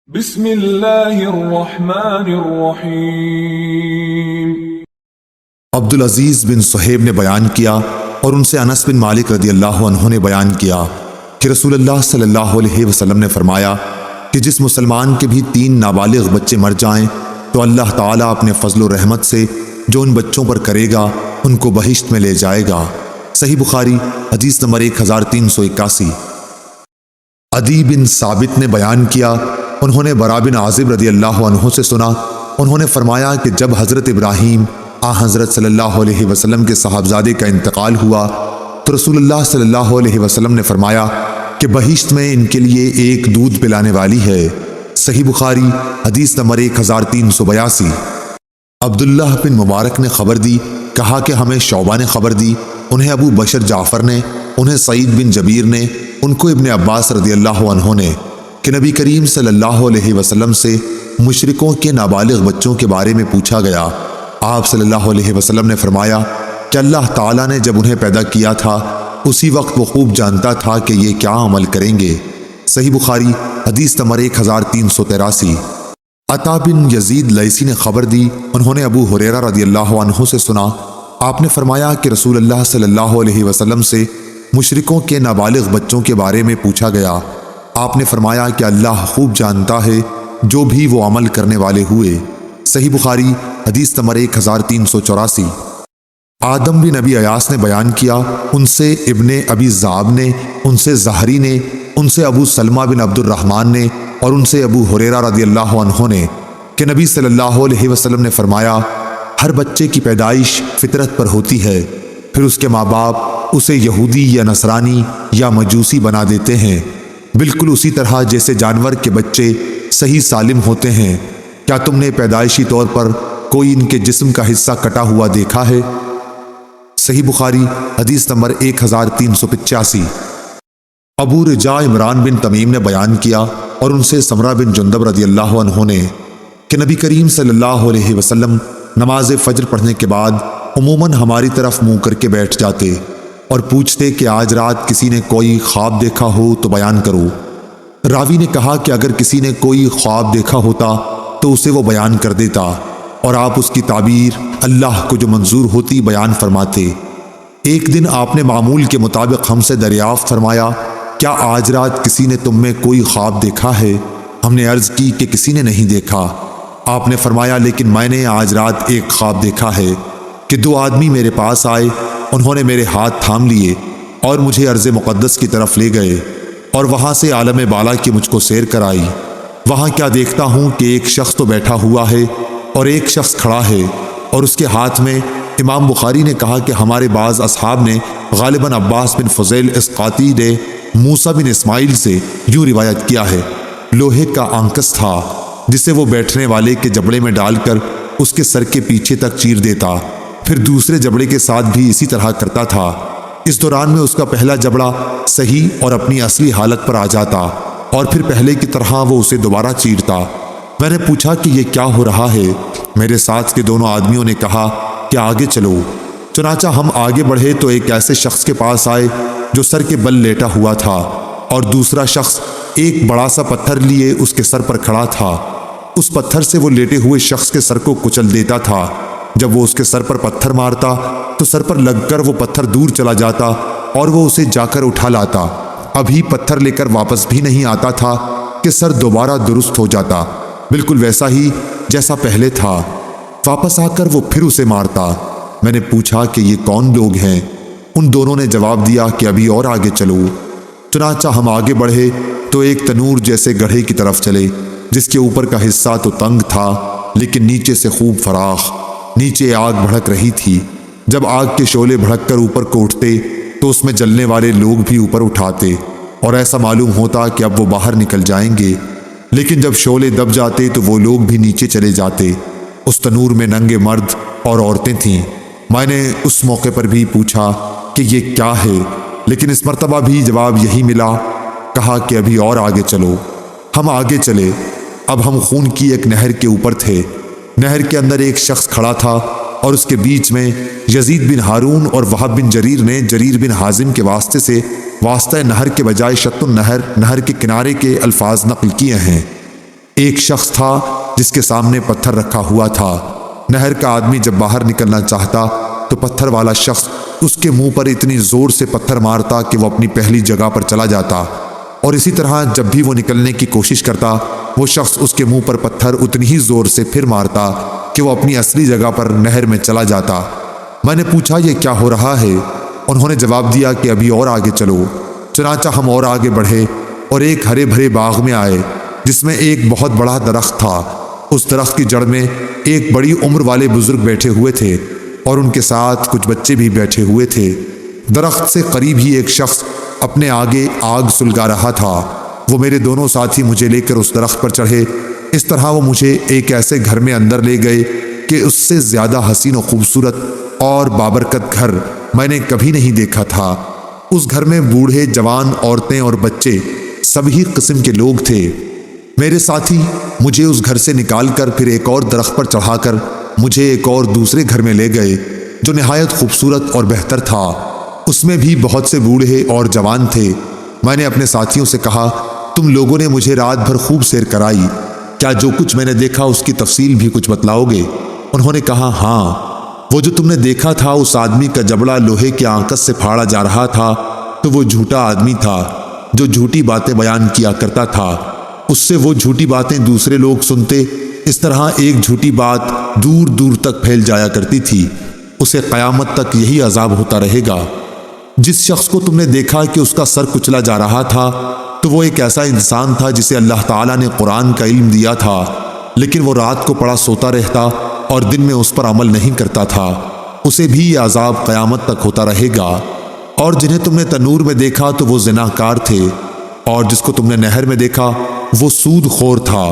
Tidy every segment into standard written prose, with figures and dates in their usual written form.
بسم اللہ الرحمن الرحیم۔ عبدالعزیز بن صہیب نے بیان کیا اور ان سے انس بن مالک رضی اللہ عنہ نے بیان کیا کہ رسول اللہ صلی اللہ علیہ وسلم نے فرمایا کہ جس مسلمان کے بھی 3 نابالغ بچے مر جائیں تو اللہ تعالیٰ اپنے فضل و رحمت سے جو ان بچوں پر کرے گا ان کو بہشت میں لے جائے گا۔ صحیح بخاری حدیث نمبر 1381۔ عدی بن ثابت نے بیان کیا، انہوں نے براء بن عازب رضی اللہ عنہ سے سنا، انہوں نے فرمایا کہ جب حضرت ابراہیم حضرت صلی اللہ علیہ وسلم کے صاحبزادے کا انتقال ہوا تو رسول اللہ صلی اللہ علیہ وسلم نے فرمایا کہ بہشت میں ان کے لیے ایک دودھ پلانے والی ہے۔ صحیح بخاری حدیث نمبر 1382۔ عبداللہ بن مبارک نے خبر دی، کہا کہ ہمیں شعبہ نے خبر دی، انہیں ابو بشر جعفر نے، انہیں سعید بن جبیر نے، ان کو ابن عباس رضی اللہ عنہ نے کہ نبی کریم صلی اللہ علیہ وسلم سے مشرکوں کے نابالغ بچوں کے بارے میں پوچھا گیا۔ آپ صلی اللہ علیہ وسلم نے فرمایا کہ اللہ تعالیٰ نے جب انہیں پیدا کیا تھا اسی وقت وہ خوب جانتا تھا کہ یہ کیا عمل کریں گے۔ صحیح بخاری حدیث نمبر 1383۔ عطا بن یزید لیثی نے خبر دی، انہوں نے ابو ہریرہ رضی اللہ عنہ سے سنا، آپ نے فرمایا کہ رسول اللہ صلی اللہ علیہ وسلم سے مشرکوں کے نابالغ بچوں کے بارے میں پوچھا گیا۔ آپ نے فرمایا کہ اللہ خوب جانتا ہے جو بھی وہ عمل کرنے والے ہوئے۔ صحیح بخاری حدیث نمبر 1384۔ آدم بن ابی ایاس نے بیان کیا، ان سے ابن ابی ذئب نے، ان سے زہری نے، ان سے ابو سلمہ بن عبد الرحمن نے اور ان سے ابو ہریرہ رضی اللہ عنہ نے کہ نبی صلی اللہ علیہ وسلم نے فرمایا ہر بچے کی پیدائش فطرت پر ہوتی ہے، پھر اس کے ماں باپ اسے یہودی یا نصرانی یا مجوسی بنا دیتے ہیں، بالکل اسی طرح جیسے جانور کے بچے صحیح سالم ہوتے ہیں۔ کیا تم نے پیدائشی طور پر کوئی ان کے جسم کا حصہ کٹا ہوا دیکھا ہے؟ صحیح بخاری حدیث نمبر 1385۔ ابو رجاء عمران بن تمیم نے بیان کیا اور ان سے سمرہ بن جندب رضی اللہ عنہ نے کہ نبی کریم صلی اللہ علیہ وسلم نماز فجر پڑھنے کے بعد عموماً ہماری طرف منہ کر کے بیٹھ جاتے اور پوچھتے کہ آج رات کسی نے کوئی خواب دیکھا ہو تو بیان کرو۔ راوی نے کہا کہ اگر کسی نے کوئی خواب دیکھا ہوتا تو اسے وہ بیان کر دیتا اور آپ اس کی تعبیر اللہ کو جو منظور ہوتی بیان فرماتے۔ ایک دن آپ نے معمول کے مطابق ہم سے دریافت فرمایا، کیا آج رات کسی نے تم میں کوئی خواب دیکھا ہے؟ ہم نے عرض کی کہ کسی نے نہیں دیکھا۔ آپ نے فرمایا لیکن میں نے آج رات ایک خواب دیکھا ہے کہ 2 آدمی میرے پاس آئے، انہوں نے میرے ہاتھ تھام لیے اور مجھے ارض مقدس کی طرف لے گئے اور وہاں سے عالم بالا کی مجھ کو سیر کرائی۔ وہاں کیا دیکھتا ہوں کہ ایک شخص تو بیٹھا ہوا ہے اور ایک شخص کھڑا ہے اور اس کے ہاتھ میں، امام بخاری نے کہا کہ ہمارے بعض اصحاب نے غالباً عباس بن فضیل اسقاطی نے موسیٰ بن اسماعیل سے یوں روایت کیا ہے، لوہے کا آنکس تھا جسے وہ بیٹھنے والے کے جبڑے میں ڈال کر اس کے سر کے پیچھے تک چیر دیتا، پھر دوسرے جبڑے کے ساتھ بھی اسی طرح کرتا تھا۔ اس دوران میں اس کا پہلا جبڑا صحیح اور اپنی اصلی حالت پر آ جاتا اور پھر پہلے کی طرح وہ اسے دوبارہ چیرتا۔ میں نے پوچھا کہ یہ کیا ہو رہا ہے؟ میرے ساتھ کے دونوں آدمیوں نے کہا کہ آگے چلو۔ چنانچہ ہم آگے بڑھے تو ایک ایسے شخص کے پاس آئے جو سر کے بل لیٹا ہوا تھا اور دوسرا شخص ایک بڑا سا پتھر لیے اس کے سر پر کھڑا تھا۔ اس پتھر سے وہ لیٹے ہوئے شخص کے سر کو کچل دیتا تھا۔ جب وہ اس کے سر پر پتھر مارتا تو سر پر لگ کر وہ پتھر دور چلا جاتا اور وہ اسے جا کر اٹھا لاتا۔ ابھی پتھر لے کر واپس بھی نہیں آتا تھا کہ سر دوبارہ درست ہو جاتا، بالکل ویسا ہی جیسا پہلے تھا۔ واپس آ کر وہ پھر اسے مارتا۔ میں نے پوچھا کہ یہ کون لوگ ہیں؟ ان دونوں نے جواب دیا کہ ابھی اور آگے چلو۔ چنانچہ ہم آگے بڑھے تو ایک تنور جیسے گڑھے کی طرف چلے جس کے اوپر کا حصہ تو تنگ تھا لیکن نیچے سے خوب فراخ۔ نیچے آگ بھڑک رہی تھی۔ جب آگ کے شعلے بھڑک کر اوپر کو اٹھتے تو اس میں جلنے والے لوگ بھی اوپر اٹھاتے اور ایسا معلوم ہوتا کہ اب وہ باہر نکل جائیں گے، لیکن جب شعلے دب جاتے تو وہ لوگ بھی نیچے چلے جاتے۔ اس تنور میں ننگے مرد اور عورتیں تھیں۔ میں نے اس موقع پر بھی پوچھا کہ یہ کیا ہے، لیکن اس مرتبہ بھی جواب یہی ملا، کہا کہ ابھی اور آگے چلو۔ ہم آگے چلے۔ اب ہم خون کی ایک نہر کے اوپر تھے۔ نہر کے اندر ایک شخص کھڑا تھا اور اس کے بیچ میں یزید بن ہارون اور وہب بن جریر نے جریر بن حازم کے واسطے سے واسطہ نہر کے بجائے شط النہر، نہر کے کنارے کے الفاظ نقل کیے ہیں۔ ایک شخص تھا جس کے سامنے پتھر رکھا ہوا تھا۔ نہر کا آدمی جب باہر نکلنا چاہتا تو پتھر والا شخص اس کے منہ پر اتنی زور سے پتھر مارتا کہ وہ اپنی پہلی جگہ پر چلا جاتا، اور اسی طرح جب بھی وہ نکلنے کی کوشش کرتا وہ شخص اس کے منہ پر پتھر اتنی ہی زور سے پھر مارتا کہ وہ اپنی اصلی جگہ پر نہر میں چلا جاتا۔ میں نے پوچھا یہ کیا ہو رہا ہے؟ انہوں نے جواب دیا کہ ابھی اور آگے چلو۔ چنانچہ ہم اور آگے بڑھے اور ایک ہرے بھرے باغ میں آئے جس میں ایک بہت بڑا درخت تھا۔ اس درخت کی جڑ میں ایک بڑی عمر والے بزرگ بیٹھے ہوئے تھے اور ان کے ساتھ کچھ بچے بھی بیٹھے ہوئے تھے۔ درخت سے قریب ہی ایک شخص اپنے آگے آگ سلگا رہا تھا۔ وہ میرے دونوں ساتھی مجھے لے کر اس درخت پر چڑھے۔ اس طرح وہ مجھے ایک ایسے گھر میں اندر لے گئے کہ اس سے زیادہ حسین و خوبصورت اور بابرکت گھر میں نے کبھی نہیں دیکھا تھا۔ اس گھر میں بوڑھے، جوان، عورتیں اور بچے سبھی قسم کے لوگ تھے۔ میرے ساتھی مجھے اس گھر سے نکال کر پھر ایک اور درخت پر چڑھا کر مجھے ایک اور دوسرے گھر میں لے گئے جو نہایت خوبصورت اور بہتر تھا۔ اس میں بھی بہت سے بوڑھے اور جوان تھے۔ میں نے اپنے ساتھیوں سے کہا تم لوگوں نے مجھے رات بھر خوب سیر کرائی، کیا جو کچھ میں نے دیکھا اس کی تفصیل بھی کچھ بتلاؤ گے؟ انہوں نے کہا ہاں، وہ جو تم نے دیکھا تھا اس آدمی کا جبڑا لوہے کے آنکس سے پھاڑا جا رہا تھا تو وہ جھوٹا آدمی تھا جو جھوٹی باتیں بیان کیا کرتا تھا۔ اس سے وہ جھوٹی باتیں دوسرے لوگ سنتے، اس طرح ایک جھوٹی بات دور دور تک پھیل جایا کرتی تھی۔ اسے قیامت تک یہی عذاب ہوتا رہے گا۔ جس شخص کو تم نے دیکھا کہ اس کا سر کچلا جا رہا تھا تو وہ ایک ایسا انسان تھا جسے اللہ تعالیٰ نے قرآن کا علم دیا تھا، لیکن وہ رات کو پڑا سوتا رہتا اور دن میں اس پر عمل نہیں کرتا تھا۔ اسے بھی یہ عذاب قیامت تک ہوتا رہے گا۔ اور جنہیں تم نے تنور میں دیکھا تو وہ زناکار تھے، اور جس کو تم نے نہر میں دیکھا وہ سود خور تھا،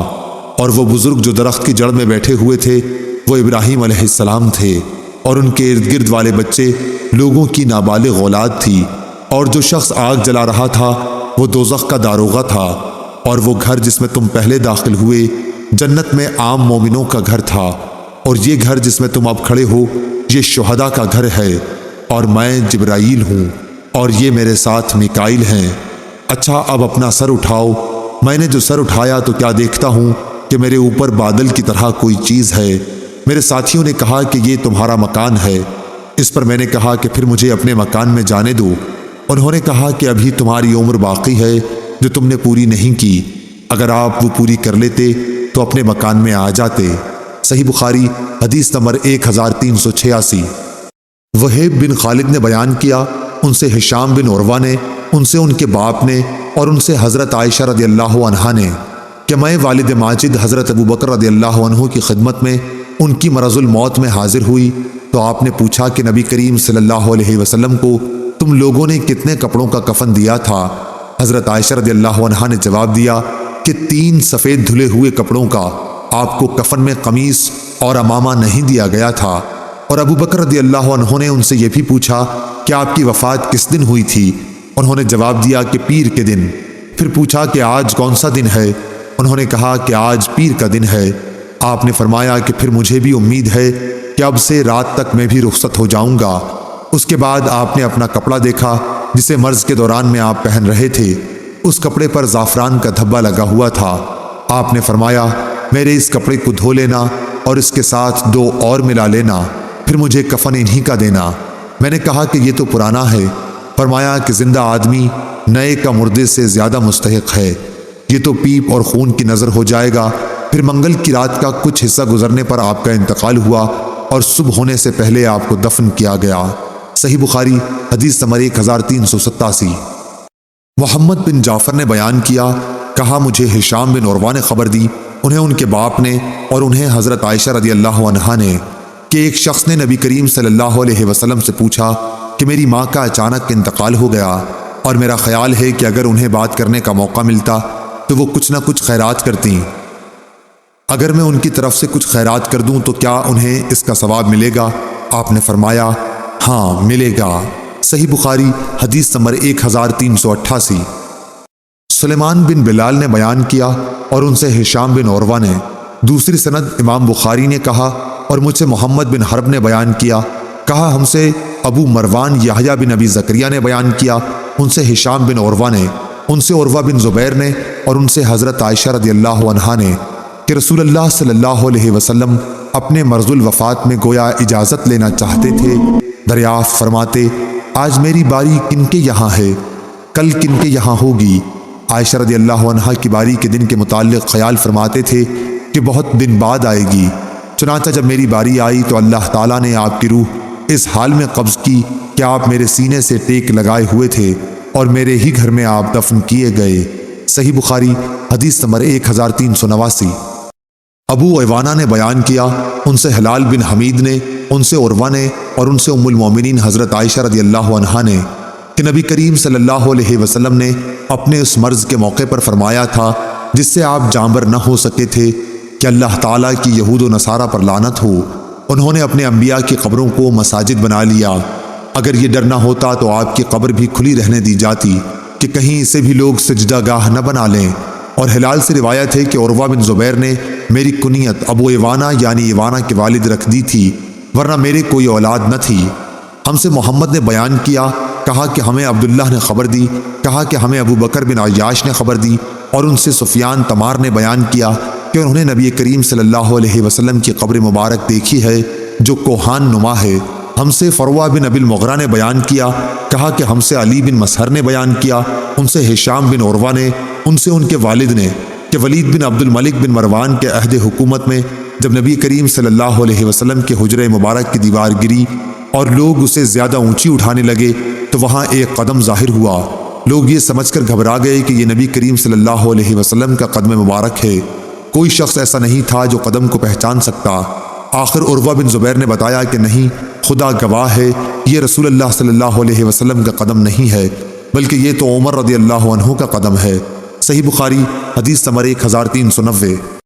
اور وہ بزرگ جو درخت کی جڑ میں بیٹھے ہوئے تھے وہ ابراہیم علیہ السلام تھے، اور ان کے ارد گرد والے بچے لوگوں کی نابالغ اولاد تھی۔ اور جو شخص آگ جلا رہا تھا وہ دوزخ کا داروغہ تھا، اور وہ گھر جس میں تم پہلے داخل ہوئے جنت میں عام مومنوں کا گھر تھا، اور یہ گھر جس میں تم اب کھڑے ہو یہ شہداء کا گھر ہے، اور میں جبرائیل ہوں اور یہ میرے ساتھ میکائیل ہیں۔ اچھا اب اپنا سر اٹھاؤ۔ میں نے جو سر اٹھایا تو کیا دیکھتا ہوں کہ میرے اوپر بادل کی طرح کوئی چیز ہے۔ میرے ساتھیوں نے کہا کہ یہ تمہارا مکان ہے۔ اس پر میں نے کہا کہ پھر مجھے اپنے مکان میں جانے دو۔ انہوں نے کہا کہ ابھی تمہاری عمر باقی ہے جو تم نے پوری نہیں کی، اگر آپ وہ پوری کر لیتے تو اپنے مکان میں آ جاتے۔ صحیح بخاری حدیث نمبر 1386۔ وہیب بن خالد نے بیان کیا، ان سے ہشام بن عروہ نے، ان سے ان کے باپ نے، اور ان سے حضرت عائشہ رضی اللہ عنہا نے کہ میں والد ماجد حضرت ابو بکر رضی اللہ عنہ کی خدمت میں ان کی مرض الموت میں حاضر ہوئی تو آپ نے پوچھا کہ نبی کریم صلی اللہ علیہ وسلم کو تم لوگوں نے کتنے کپڑوں کا کفن دیا تھا؟ حضرت عائشہ رضی اللہ عنہا نے جواب دیا کہ 3 سفید دھلے ہوئے کپڑوں کا۔ آپ کو کفن میں قمیص اور امامہ نہیں دیا گیا تھا۔ اور ابو بکر رضی اللہ عنہ نے ان سے یہ بھی پوچھا کہ آپ کی وفات کس دن ہوئی تھی؟ انہوں نے جواب دیا کہ پیر کے دن۔ پھر پوچھا کہ آج کون سا دن ہے؟ انہوں نے کہا کہ آج پیر کا دن ہے۔ آپ نے فرمایا کہ پھر مجھے بھی امید ہے کہ اب سے رات تک میں بھی رخصت ہو جاؤں گا۔ اس کے بعد آپ نے اپنا کپڑا دیکھا جسے مرض کے دوران میں آپ پہن رہے تھے۔ اس کپڑے پر زعفران کا دھبا لگا ہوا تھا۔ آپ نے فرمایا میرے اس کپڑے کو دھو لینا اور اس کے ساتھ 2 اور ملا لینا، پھر مجھے کفن انہی کا دینا۔ میں نے کہا کہ یہ تو پرانا ہے۔ فرمایا کہ زندہ آدمی نئے کا مردے سے زیادہ مستحق ہے، یہ تو پیپ اور خون کی نظر ہو جائے گا۔ پھر منگل کی رات کا کچھ حصہ گزرنے پر آپ کا انتقال ہوا اور صبح ہونے سے پہلے آپ کو دفن کیا گیا۔ صحیح بخاری حدیث نمبر 1387۔ محمد بن جعفر نے بیان کیا، کہا مجھے ہشام بن عروہ نے خبر دی، انہیں ان کے باپ نے اور انہیں حضرت عائشہ رضی اللہ عنہا نے، کہ ایک شخص نے نبی کریم صلی اللہ علیہ وسلم سے پوچھا کہ میری ماں کا اچانک انتقال ہو گیا اور میرا خیال ہے کہ اگر انہیں بات کرنے کا موقع ملتا تو وہ کچھ نہ کچھ خیرات کرتیں، اگر میں ان کی طرف سے کچھ خیرات کر دوں تو کیا انہیں اس کا ثواب ملے گا؟ آپ نے فرمایا ہاں ملے گا۔ صحیح بخاری حدیث نمبر 1388۔ سلیمان بن بلال نے بیان کیا اور ان سے ہشام بن عروہ نے۔ دوسری سند امام بخاری نے کہا اور مجھ سے محمد بن حرب نے بیان کیا، کہا ہم سے ابو مروان یحییٰ بن ابی زکریا نے بیان کیا، ان سے ہشام بن عروہ نے، ان سے عروہ بن زبیر نے، اور ان سے حضرت عائشہ رضی اللہ عنہا نے کہ رسول اللہ صلی اللہ علیہ وسلم اپنے مرض الوفات میں گویا اجازت لینا چاہتے تھے، دریافت فرماتے آج میری باری کن کے یہاں ہے، کل کن کے یہاں ہوگی؟ عائشہ رضی اللہ عنہا کی باری کے دن کے متعلق خیال فرماتے تھے کہ بہت دن بعد آئے گی۔ چنانچہ جب میری باری آئی تو اللہ تعالیٰ نے آپ کی روح اس حال میں قبض کی کہ آپ میرے سینے سے ٹیک لگائے ہوئے تھے اور میرے ہی گھر میں آپ دفن کیے گئے۔ صحیح بخاری حدیث نمبر 1389۔ ابو عوانہ نے بیان کیا، ان سے ہلال بن حمید نے، ان سے عروہ نے اور ان سے ام المومنین حضرت عائشہ رضی اللہ عنہا نے کہ نبی کریم صلی اللہ علیہ وسلم نے اپنے اس مرض کے موقع پر فرمایا تھا جس سے آپ جانبر نہ ہو سکے تھے کہ اللہ تعالیٰ کی یہود و نصارہ پر لعنت ہو، انہوں نے اپنے انبیاء کی قبروں کو مساجد بنا لیا۔ اگر یہ ڈر نہ ہوتا تو آپ کی قبر بھی کھلی رہنے دی جاتی کہ کہیں اسے بھی لوگ سجدہ گاہ نہ بنا لیں۔ اور ہلال سے روایت ہے کہ عروہ بن زبیر نے میری کنیت ابو عوانہ یعنی عوانہ کے والد رکھ دی تھی، ورنہ میرے کوئی اولاد نہ تھی۔ ہم سے محمد نے بیان کیا، کہا کہ ہمیں عبداللہ نے خبر دی، کہا کہ ہمیں ابو بکر بن عیاش نے خبر دی، اور ان سے سفیان تمار نے بیان کیا کہ انہوں نے نبی کریم صلی اللہ علیہ وسلم کی قبر مبارک دیکھی ہے جو کوہان نما ہے۔ ہم سے فروہ بن ابی المغرہ نے بیان کیا، کہا کہ ہم سے علی بن مسہر نے بیان کیا، ان سے ہشام بن عروہ نے، ان سے ان کے والد نے کہ ولید بن عبد الملک بن مروان کے عہد حکومت میں جب نبی کریم صلی اللہ علیہ وسلم کے حجرہ مبارک کی دیوار گری اور لوگ اسے زیادہ اونچی اٹھانے لگے تو وہاں ایک قدم ظاہر ہوا۔ لوگ یہ سمجھ کر گھبرا گئے کہ یہ نبی کریم صلی اللہ علیہ وسلم کا قدم مبارک ہے۔ کوئی شخص ایسا نہیں تھا جو قدم کو پہچان سکتا۔ آخر عروہ بن زبیر نے بتایا کہ نہیں، خدا گواہ ہے یہ رسول اللہ صلی اللہ علیہ وسلم کا قدم نہیں ہے، بلکہ یہ تو عمر رضی اللہ عنہ کا قدم ہے۔ صحیح بخاری حدیث نمبر 1390۔